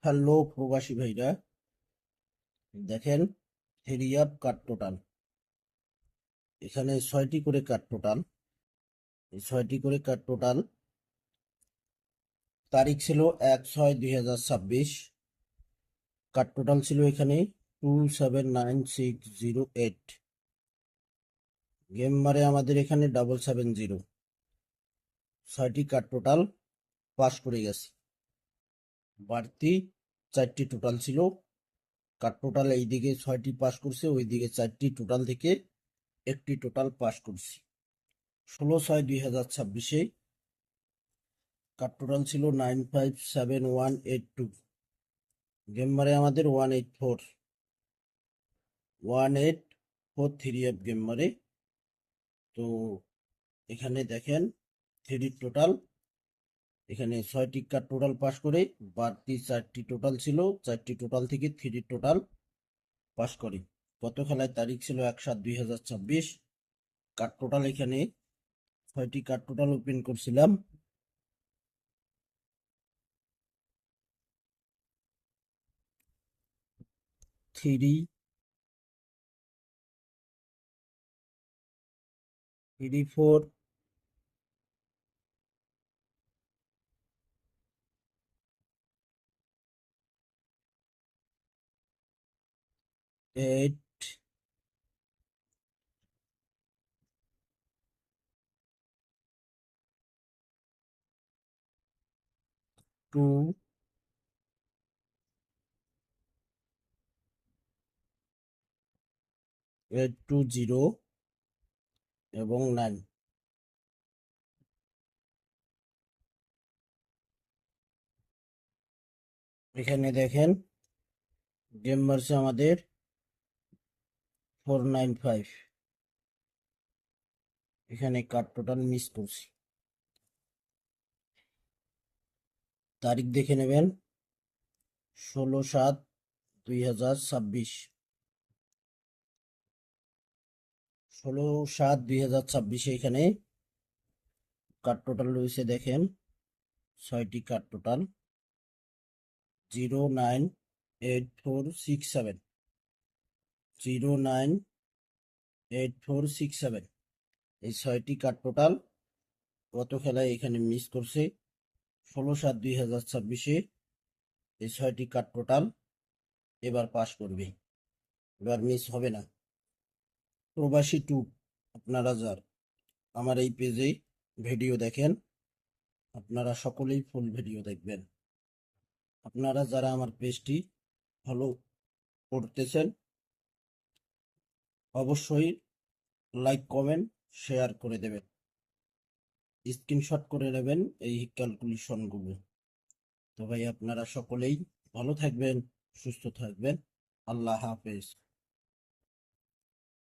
Hello প্রবাসী ভাইরা, দেখেন হেরিয়াপ কাঠ টোটাল। এখানে 6টি করে কাঠ টোটাল। এই 6টি করে কাঠ টোটাল। তারিখ ছিল 1/6/2026। কাঠ টোটাল ছিল এখানে 279608। গেম মারে আমাদের এখানে 770। 6টি কাঠ টোটাল পাস করে গেছে। বাড়তি 4টি টোটাল ছিল। কাঠ টোটাল এইদিকে 6টি পাস করছে, ওইদিকে 4টি টোটাল থেকে একটি টোটাল পাস করছি। 16/6/2026 কাট টোটাল ছিল 957182। গেম মারে আমাদের 1843 গেম মারে। তো এখানে দেখেন থ্রি টোটাল, এখানে 6টি কাট টোটাল পাস করে বাড়তি 4টি টোটাল ছিল, 4টি টোটাল থেকে থ্রি টোটাল পাস করে। গত খেলায় তারিখ ছিল 1/7/2026। কাট টোটাল এখানে 6টি কাট টোটাল ওপেন করছিলাম। থ্রি থ্রি ফোর 8 টু 820 এবং 9। এখানে দেখেন গেম মারছে আমাদের 495। এখানে কাট টোটাল মিস করছি। তারিখ দেখে নেবেন 16/7/2026। 16/7/2026 এখানে কাট টোটাল রয়েছে দেখেন 6টি কাট টোটাল 098467। 098467 এই 6টি কাট টোটাল গত খেলায় এখানে মিস করছে। 16/7/2026 এই 6টি কাট টোটাল এবার পাস করবে, এবার মিস হবে না। প্রবাসী টু, আপনারা যার আমার এই পেজে ভিডিও দেখেন, আপনারা সকলেই ফুল ভিডিও দেখবেন। আপনারা যারা আমার পেজটি ফলো করতেছেন অবশ্যই লাইক কমেন্ট শেয়ার করে দেবেন, স্ক্রিনশট করে নেবেন এই ক্যালকুলেশনগুলো। তো ভাই আপনারা সকলেই ভালো থাকবেন, সুস্থ থাকবেন। আল্লাহ হাফেজ।